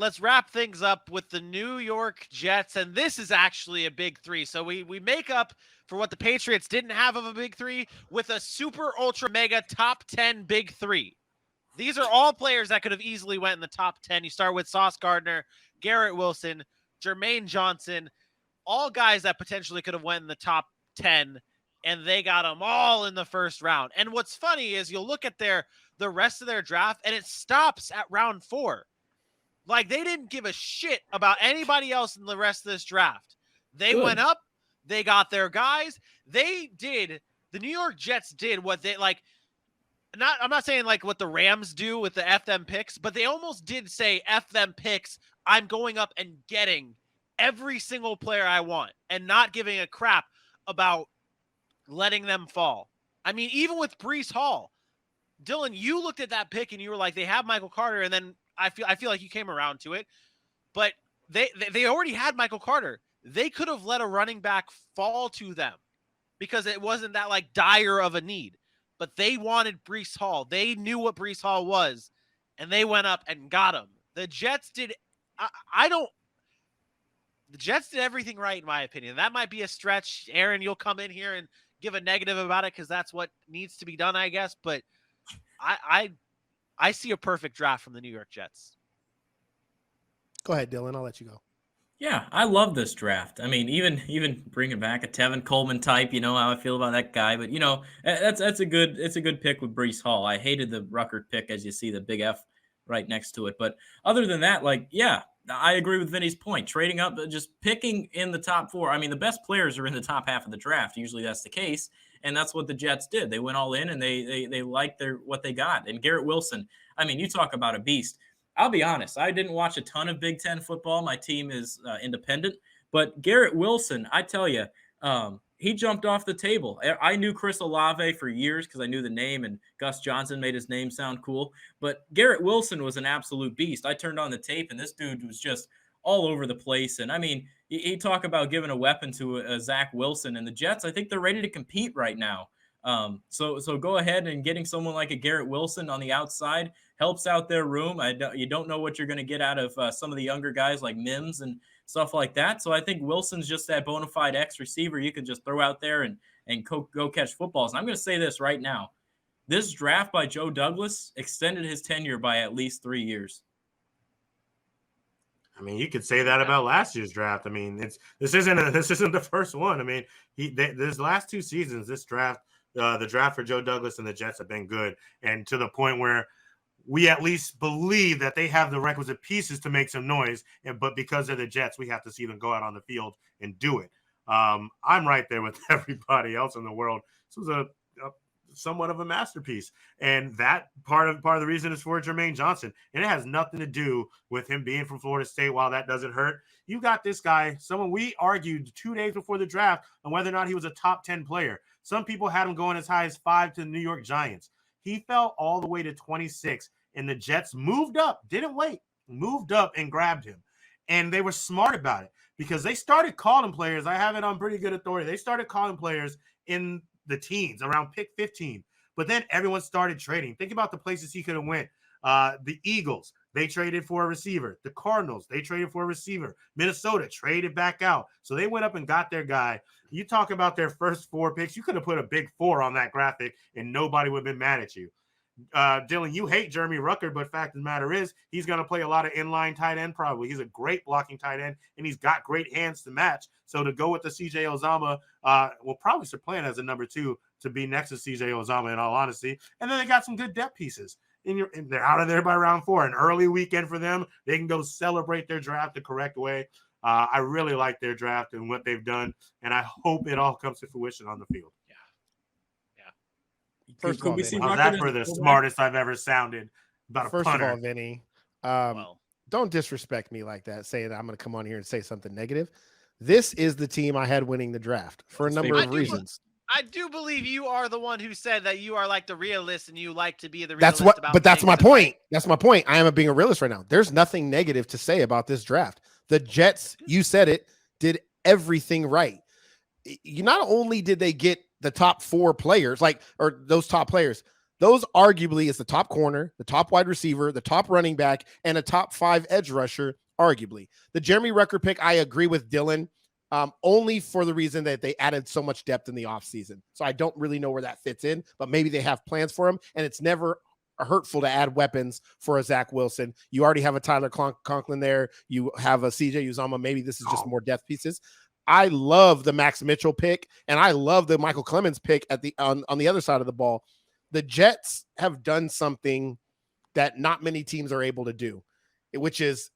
let's wrap things up with the New York Jets, and this is actually a big three. So we make up for what the Patriots didn't have of a big three with a super ultra mega top 10 big three. These are all players that could have easily went in the top 10. You start with Sauce Gardner, Garrett Wilson, Jermaine Johnson, all guys that potentially could have went in the top 10, and they got them all in the first round. And what's funny is you'll look at the rest of their draft, and it stops at round 4. Like, they didn't give a shit about anybody else in the rest of this draft. They Good. went up, they got their guys. The New York Jets did what they like. I'm not saying like what the Rams do with the F them picks, but they almost did say F them picks. I'm going up and getting every single player I want and not giving a crap about letting them fall. I mean, even with Breece Hall, Dylan, you looked at that pick and you were like, they have Michael Carter, and then I feel like you came around to it, but they already had Michael Carter. They could have let a running back fall to them because it wasn't that like dire of a need. But they wanted Breece Hall. They knew what Breece Hall was, and they went up and got him. The Jets did. The Jets did everything right, in my opinion. That might be a stretch. Aaron, you'll come in here and give a negative about it because that's what needs to be done, I guess. But I see a perfect draft from the New York Jets. Go ahead, Dylan. I'll let you go. Yeah, I love this draft. I mean, even bringing back a Tevin Coleman type, you know how I feel about that guy. But that's a good pick with Breece Hall. I hated the Ruckert pick, as you see the big F right next to it. But other than that, I agree with Vinny's point. Trading up, just picking in the top 4. I mean, the best players are in the top half of the draft. Usually that's the case, and that's what the Jets did. They went all in, and they liked what they got. And Garrett Wilson, I mean, you talk about a beast. I'll be honest, I didn't watch a ton of Big Ten football. My team is independent. But Garrett Wilson, I tell you, he jumped off the table. I knew Chris Olave for years because I knew the name, and Gus Johnson made his name sound cool. But Garrett Wilson was an absolute beast. I turned on the tape, and this dude was just all over the place. And, I mean, you talk about giving a weapon to Zach Wilson. And the Jets, I think they're ready to compete right now. So go ahead, and getting someone like a Garrett Wilson on the outside helps out their room. You don't know what you're going to get out of some of the younger guys like Mims and stuff like that. So I think Wilson's just that bona fide X receiver you can just throw out there and go catch footballs. And I'm going to say this right now. This draft by Joe Douglas extended his tenure by at least 3 years. I mean, you could say that about last year's draft. I mean, this isn't the first one. I mean, this last 2 seasons, this draft, the draft for Joe Douglas and the Jets have been good, and to the point where we at least believe that they have the requisite pieces to make some noise. But because they're the Jets, we have to see them go out on the field and do it. I'm right there with everybody else in the world. This was a somewhat of a masterpiece, and that part of the reason is for Jermaine Johnson, and it has nothing to do with him being from Florida State. While that doesn't hurt, you got this guy, someone we argued 2 days before the draft on whether or not he was a top 10 player. Some people had him going as high as 5 to the New York Giants. He fell all the way to 26, and the Jets moved up, didn't wait, moved up and grabbed him. And they were smart about it because they started calling players. I have it on pretty good authority. They started calling players in the teens around pick 15, but then everyone started trading. Think about the places he could have went. The Eagles, they traded for a receiver. The Cardinals, they traded for a receiver. Minnesota traded back out. So they went up and got their guy. You talk about their first 4 picks. You could have put a big 4 on that graphic and nobody would have been mad at you. Dylan, you hate Jeremy Ruckert, but fact of the matter is he's going to play a lot of inline tight end probably. He's a great blocking tight end, and he's got great hands to match. So to go with the C.J. Uzomah will probably supplant as a number 2 to be next to C.J. Uzomah in all honesty. And then they got some good depth pieces. And they're out of there by round 4. An early weekend for them. They can go celebrate their draft the correct way. I really like their draft and what they've done, and I hope it all comes to fruition on the field. First of all, Vinny, how's that for the smartest I've ever sounded about a punter? First of all, Vinny, don't disrespect me like that, saying that I'm going to come on here and say something negative. This is the team I had winning the draft for a number of reasons. I do believe you are the one who said that you are like the realist and you like to be the realist. That's my point. That's my point. I am being a realist right now. There's nothing negative to say about this draft. The Jets, you said it, did everything right. You not only did they get the top 4 players, or those top players, those arguably is the top corner, the top wide receiver, the top running back, and a top 5 edge rusher, arguably. The Jeremy Ruckert pick, I agree with Dylan, only for the reason that they added so much depth in the offseason. So I don't really know where that fits in, but maybe they have plans for him, and it's never hurtful to add weapons for a Zach Wilson. You already have a Tyler Conklin there. You have a CJ Uzomah. Maybe this is just more depth pieces. I love the Max Mitchell pick, and I love the Michael Clemens pick at the on the other side of the ball. The Jets have done something that not many teams are able to do, which is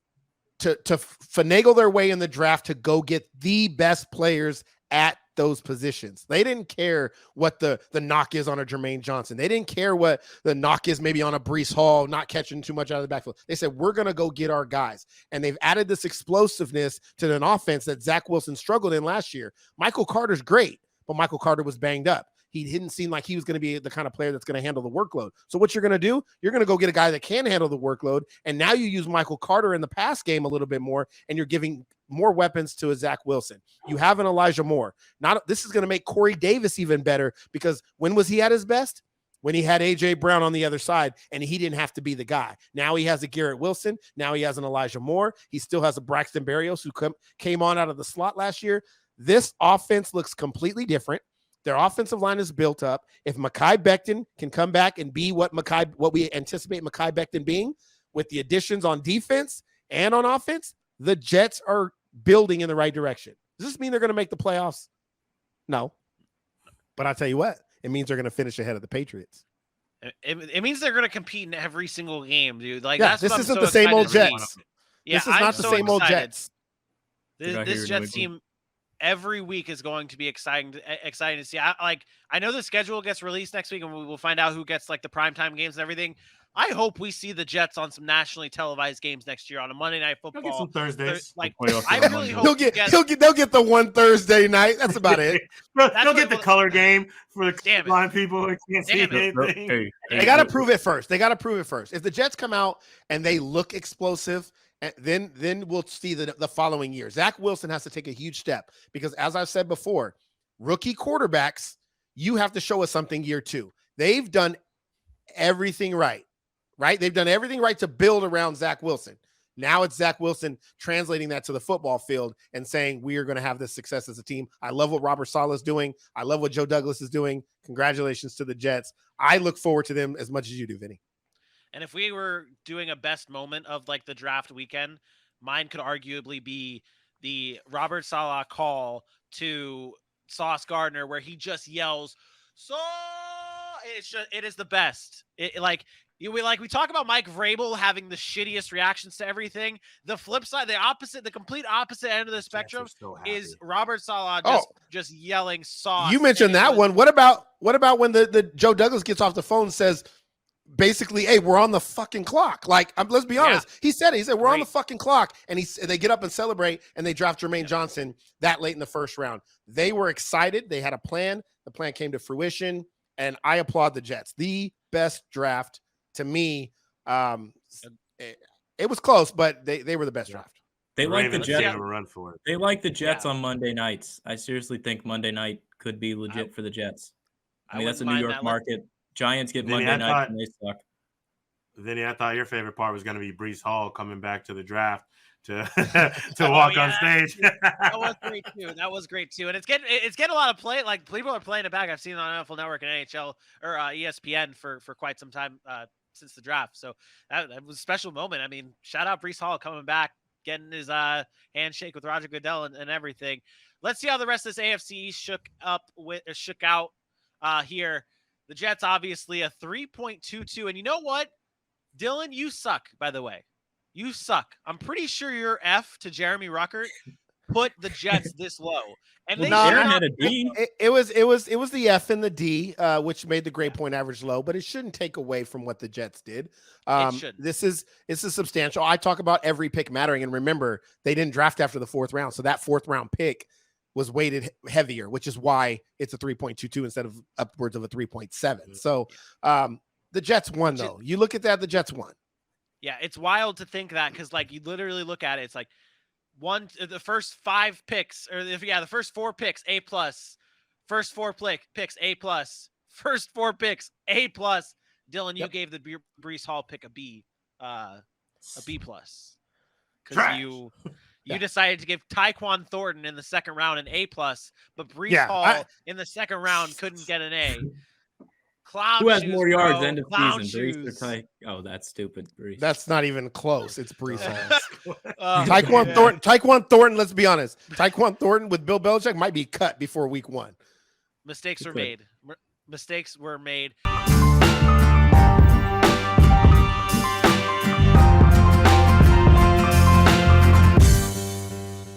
to finagle their way in the draft to go get the best players at those positions. They didn't care what the knock is on a Jermaine Johnson. They didn't care what the knock is maybe on a Breece Hall, not catching too much out of the backfield. They said, we're going to go get our guys. And they've added this explosiveness to an offense that Zach Wilson struggled in last year. Michael Carter's great, but Michael Carter was banged up. He didn't seem like he was going to be the kind of player that's going to handle the workload. So what you're going to do, you're going to go get a guy that can handle the workload. And now you use Michael Carter in the pass game a little bit more, and you're giving more weapons to a Zach Wilson. You have an Elijah Moore. This is going to make Corey Davis even better, because when was he at his best? When he had A.J. Brown on the other side, and he didn't have to be the guy. Now he has a Garrett Wilson. Now he has an Elijah Moore. He still has a Braxton Berrios who came on out of the slot last year. This offense looks completely different. Their offensive line is built up. If Mekhi Becton can come back and be what we anticipate Mekhi Becton being, with the additions on defense and on offense, the Jets are building in the right direction. Does this mean they're going to make the playoffs? No. But I'll tell you what, it means they're going to finish ahead of the Patriots. It means they're going to compete in every single game, dude. Like, yeah, that's this isn't the same old Jets. Yeah, this is not the same old Jets. This Jets team every week is going to be exciting to see. I know the schedule gets released next week, and we will find out who gets like the primetime games and everything. I hope we see the Jets on some nationally televised games next year on a Monday Night Football. They'll get some Thursdays. I really hope they'll get the one Thursday night. That's about it. They'll get the color game for the blind people who can't see anything. They got to prove it first. If the Jets come out and they look explosive, then we'll see the following year. Zach Wilson has to take a huge step, because as I've said before, rookie quarterbacks, you have to show us something year 2. They've done everything right? They've done everything right to build around Zach Wilson. Now it's Zach Wilson translating that to the football field and saying, we are going to have this success as a team. I love what Robert Saleh is doing. I love what Joe Douglas is doing. Congratulations to the Jets. I look forward to them as much as you do, Vinny. And if we were doing a best moment of like the draft weekend, mine could arguably be the Robert Saleh call to Sauce Gardner, where he just yells, "So!" It is the best. We talk about Mike Vrabel having the shittiest reactions to everything. The flip side, the complete opposite end of the spectrum is Robert Saleh just yelling "Sauce." You mentioned that one. What about when the Joe Douglas gets off the phone and says, basically, hey, we're on the fucking clock. Like, let's be honest. Yeah. He said we're on the fucking clock. And they get up and celebrate, and they draft Jermaine Johnson that late in the first round. They were excited. They had a plan. The plan came to fruition, and I applaud the Jets. The best draft to me. It was close, but they were the best draft. They like the Jets. Run for it. They like the Jets on Monday nights. I seriously think Monday night could be legit for the Jets. I mean, that's a New York market. Giants get Monday night and they suck. Vinny, I thought your favorite part was going to be Breece Hall coming back to the draft to walk on stage. That was great too. And it's getting a lot of play. Like, people are playing it back. I've seen it on NFL Network and NHL or ESPN for quite some time since the draft. So that was a special moment. I mean, shout out Breece Hall coming back, getting his handshake with Roger Goodell and everything. Let's see how the rest of this AFC East shook out here. The Jets, obviously, a 3.22. And you know what? Dylan, you suck, by the way. You suck. I'm pretty sure your F to Jeremy Ruckert put the Jets this low. And they had a D. It was the F and the D, which made the grade point average low, but it shouldn't take away from what the Jets did. It shouldn't. This is substantial. I talk about every pick mattering, and remember, they didn't draft after the 4th round, so that 4th round pick was weighted heavier, which is why it's a 3.22 instead of upwards of a 3.7. So the Jets won, though. You look at that, the Jets won. Yeah, it's wild to think that, because like you literally look at it, it's like the first 5 picks, or the first 4 picks, A+, first 4 picks, A+, first 4 picks, A+, Dylan, you Yep. gave the Brees Hall pick a B plus, because Trash. you Yeah. decided to give Tyquan Thornton in the second round an A plus, but Brees Yeah, Hall in the second round couldn't get an A. Clown Who has shoes, more yards bro. end of Clown season, Brees or shoes. Ty? Oh, that's stupid, Brees. That's not even close. It's Brees Hall. Yeah. Tyquan Thornton, let's be honest. Tyquan Thornton with Bill Belichick might be cut before week 1. Mistakes He were could. made. Mistakes were made.